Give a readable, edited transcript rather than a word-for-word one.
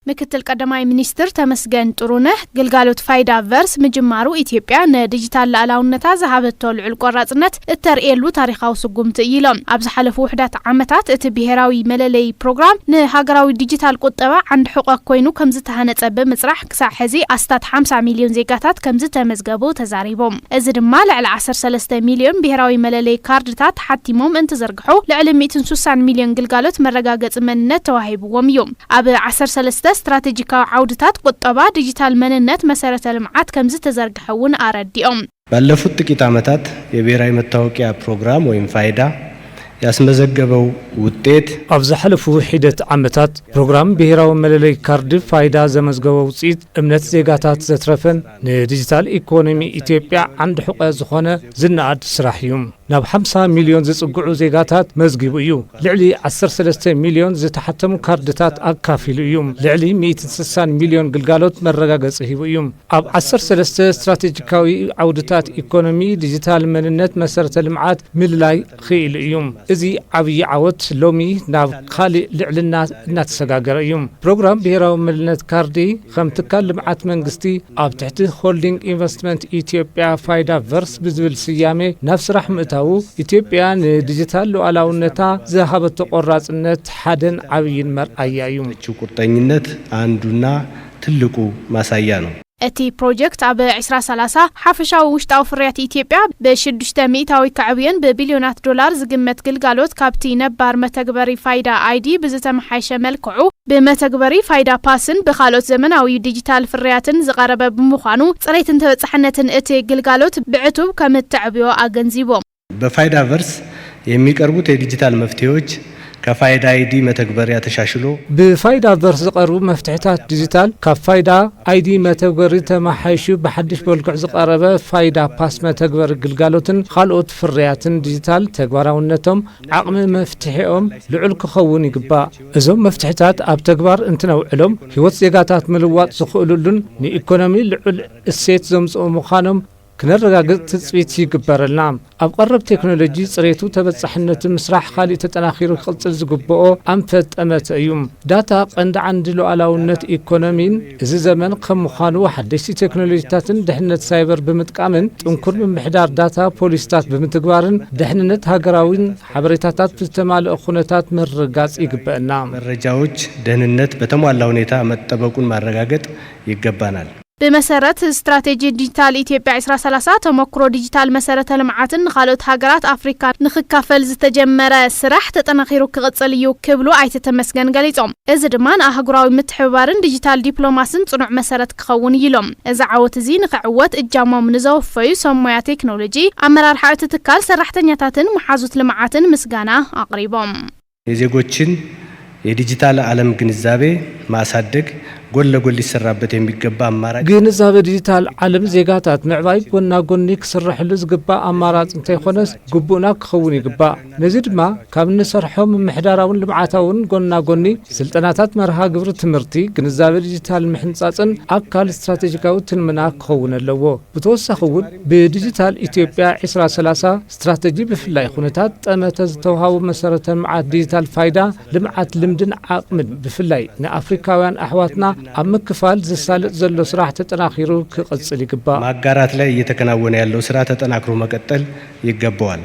ምክትል ቀዳማይ ሚኒስትር ተመስገን ጥሩነህ ግልጋሎት ፋይዳ ቨርስ ምጅማሩ ኢትዮጵያ ንዲጂታል ላዕላውነታ ዝሃበቶ ልዑል ቆራጽነት እተርእየሉ ታሪኻዊ ስጉምቲ ኢሎም ኣብ ዝሓለፉ ውሕዳት ዓመታት እቲ ብሄራዊ መለለይ ፕሮግራም ንሃገራዊ ዲጂታል ቁጠባ ዓንዲ ሕቆ ኮይኑ ከም ዝተሃነጸ ብምጽራሕ ክሳብ ሕዚ ኣስታት 50 ሚልዮን ዜጋታት ከም ዝተመዝገቡ ተዛሪቦም እዚ ድማ ልዕሊ 13 ሚልዮን ብሄራዊ መለለይ ካርድታት ሓቲሞም እንትዘርግሑ ልዕሊ 160 ሚልዮን ግልጋሎት መረጋገጽ መንነት ተዋሂብዎም እዮም ኣብ 13 استراتيجيكاዊ عودታት ቁጠባ ዲጂታል መንነት መሰረተ ልምዓት ከምዝ ተዘርግሐውን አረዲኦም ባለፉት ጥቂት ዓመታት የብሔራዊ መታወቂያ ፕሮግራም ወይም ፋይዳ ያስመዘገበው ውጤት ኣብ ዝሓለፉ ሂደት ዓመታት ፕሮግራም ብሄራዊ መለለይ ካርድ ፋይዳ ዘመዝገበው ውጤት እምነት ዜጋታት ዘትረፈን ንዲጂታል ኢኮኖሚ ኢትዮጵያ ዓንዲ ሕቆ ዝኾነ ዝናኣድ ስራሕ እዩ ናብ 50 ሚልዮን ዝጽጉዑ ዜጋታት መዝጊቡ እዩ ልዕሊ 13 ሚልዮን ዝተሓተሙ ካርድታት ኣካፊሉ እዩ ልዕሊ 160 ሚልዮን ግልጋሎት መረጋገጽ ሂቡ እዩ ኣብ 13 ስትራቴጂካዊ ዓውድታት ኢኮኖሚ ዲጂታል መንነት መሰረተ ልምዓት ምልላይ ኽኢሉ እዩ እዚ ዓብይ ዓወት ሎሚ ናብ ካልእ ልዕልና እናተሰጋገረ እዩ ፕሮግራም ብሄራዊ መንነት ካርዲ ከም ትካል ልምዓት መንግስቲ ኣብ ትሕቲ ሆልዲንግ ኢንቨስትመንት ኢትዮጵያ ፋይዳ ቨርስ ብዝብል ስያሜ ናብ ስራሕ ምእታው ኢትዮጵያ ንዲጂታል ሉዓላውነታ ዝሃበቶ ቆራጽነት ሓደን ዓብይን መርኣያ እዩ ቁርጠኝነት አንዱና ትልቁ ማሳያ ነው እቲ ፕሮጀክት ኣብ 2030 ሓፈሻዊ ውሽጣዊ ፍርያት ኢትዮጵያ ብ600 ካዕብየን በቢልዮናት ዶላር ዝግመት ግልጋሎት ካብቲ ነባር መተግበሪ ፋይዳ አይዲ ብዝተመሓየሸ መልክዑ በመተግበሪ ፋይዳ ፓስን በኻሎት ዘመናዊ ዲጂታል ፍርያትን ዝቀረበ ብምዃኑ ጽሬትን ተበጻሕነትን እቲ ግልጋሎት ብዕቱብ ከምትዕብዮ አገንዚቦም በፋይዳ ቨርስ የሚቀርቡት የዲጂታል መፍትሄዎች ከፋይዳ አይዲ መተግበሪያ ተሻሽሎ በፋይዳ ቨርስ ዝቀርቡ መፍትሕታት ዲጂታል ከፋይዳ አይዲ መተግበሪ ተማሓይሹ በሐድሽ በልክዕ ዝቀረበ ፋይዳ ፓስ መተግበሪ ግልጋሎትን ካልኦት ፍርያትን ዲጂታል ተግባራውነቶም ዓቅሚ መፍትሒኦም ልዑል ክኸውን ይግባእ እዞም መፍትሕታት ኣብ ተግባር እንትነውዕሎም ህይወት ዜጋታት ምልዋጥ ዝኽእሉሉን ንኢኮኖሚ ልዑል እሴት ዘምጽኡ ምዃኖም كنرجع تثبيت يقبرنا أب قرب تكنولوجي صريتو تبصحنة مسرح خالي تتناخير خلص الزقباء أنفت أمت أيوم داتا عند عندلو على ونت إيكونومين إذا زمن قم مخانو حدثي تكنولوجي تاتن دحنة سايبر بمتكامن تنكر من محدار داتا بوليستات بمتقبارن دحنة هاجراوين حبريتات بتمال أخونتات من رجاز يقبرنا الرجاوج دهنة بتمال لونيتا متبقون مع الرجاجت يقبرنا بمسارات استراتيجي ديجيتال إثيوبيا 2030 تمكرو ديجيتال مسارات المعات خالوت هاجرات أفريقيا نخكافل زتجمر سراح تتناخيرو كغصليو كبلو أي تتمسجن قاليتهم إذا دمان أهجراوي متحوارن ديجيتال دبلوماسن صنع مسارات كخون يلوم إذا عوت زين قعوت الجامعة من زوفي سمويا تكنولوجي أمرار حاوت تكال سراح تنياتاتن محازوت المعاتن مسجنا أقربهم የዜጎችን የዲጂታል ዓለም ግንዛቤ ማሳደግ ጎል ለጎል ሊሰራበት የሚገባ አማራጭ ግንዛቤ ዲጂታል ዓለም ዜጋታት ምዕባይ ጎና ጎኒ ክስራሕሉ ዝግባ አማራጭ እንታይ ኾነስ ግቡና ክኸውን ይግባእ ነዚ ድማ ካብ ንሰርሖም ምሕዳራውን ልምዓታውን ጎና ጎኒ ስልጠናታት መርሃ ግብሪ ትምህርቲ ግንዛቤ ዲጂታል ምሕንጻጽን ኣካል ስትራቴጂካዊ ትልምና ክኸውን ኣለዎ ብተወሳኺ እውን ብዲጂታል ኢትዮጵያ 2030 ስትራቴጂ ብፍላይ ኩነታት ጠመተ ዝተውሃቡ መሰረተ ልምዓት ዲጂታል ፋይዳ ልምዓት ልምድን ዓቕምን ብፍላይ ንኣፍሪካውያን ኣሕዋትና ኣብ ምክፋል ዝሳለጥ ዘሎ ስራሕ ተጠናኺሩ ክቕጽል ይግባእ ማጋራት ላይ እየተከናወነ ያለው ስራ ተጠናክሮ መቀጠል ይገባዋል